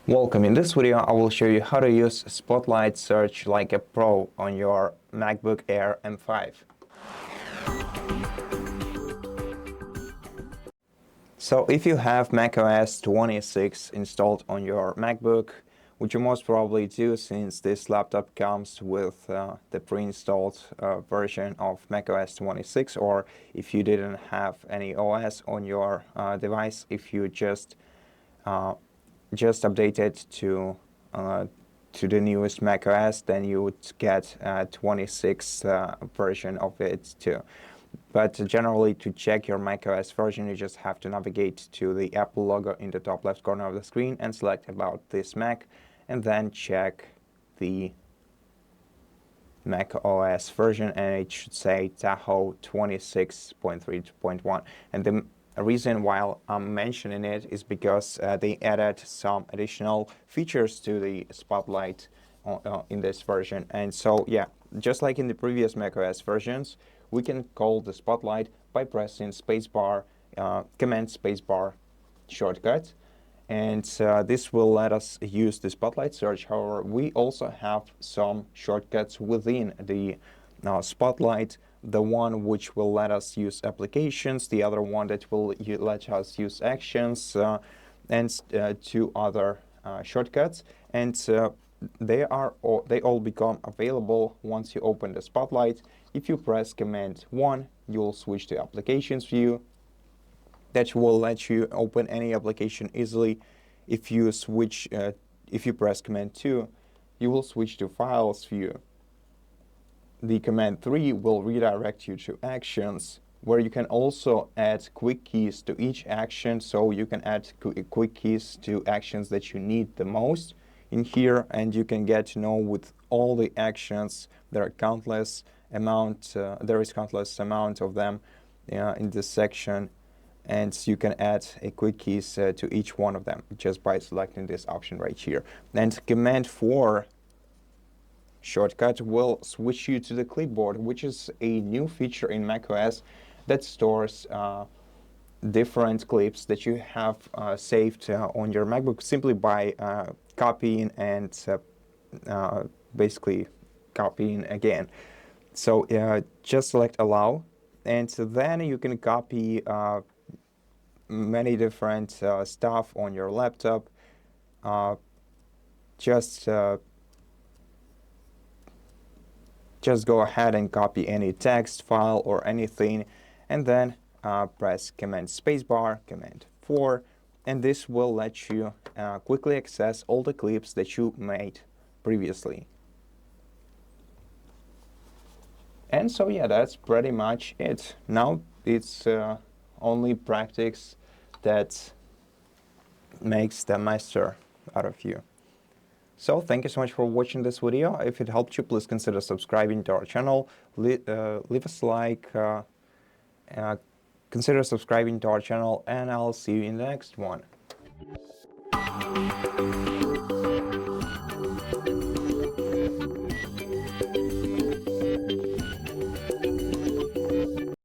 Welcome. In this video, I will show you how to use Spotlight Search like a pro on your MacBook Air M5. So if you have macOS 26 installed on your MacBook, which you most probably do since this laptop comes with the pre-installed version of macOS 26, or if you didn't have any OS on your device, if you just update it to the newest macOS, then you would get a 26 version of it too. But generally, to check your macOS version, you just have to navigate to the Apple logo in the top left corner of the screen and select About This Mac, and then check the macOS version, and it should say Tahoe 26.3.1. And the reason why I'm mentioning it is because they added some additional features to the Spotlight in this version. And so, yeah, just like in the previous macOS versions, we can call the Spotlight by pressing spacebar, Command spacebar shortcut. And this will let us use the Spotlight search. However, we also have some shortcuts within the Spotlight. The one which will let us use applications, the other one that will let us use actions, and two other shortcuts. And they all become available once you open the Spotlight. If you press Command 1, you'll switch to Applications view. That will let you open any application easily. If you press Command 2, you will switch to Files view. The Command 3 will redirect you to Actions, where you can also add quick keys to each action. So you can add quick keys to actions that you need the most in here, and you can get to know with all the actions. There is countless amount of them in this section, and you can add a quick keys to each one of them just by selecting this option right here. And Command 4 shortcut will switch you to the Clipboard, which is a new feature in macOS that stores different clips that you have saved on your MacBook simply by copying and basically copying again. So just select Allow, and then you can copy many different stuff on your laptop. Just go ahead and copy any text file or anything, and then press Command spacebar, Command 4, and this will let you quickly access all the clips that you made previously. And so, yeah, that's pretty much it. Now it's only practice that makes the master out of you. So thank you so much for watching this video. If it helped you, please consider subscribing to our channel. Leave us a like, consider subscribing to our channel, and I'll see you in the next one.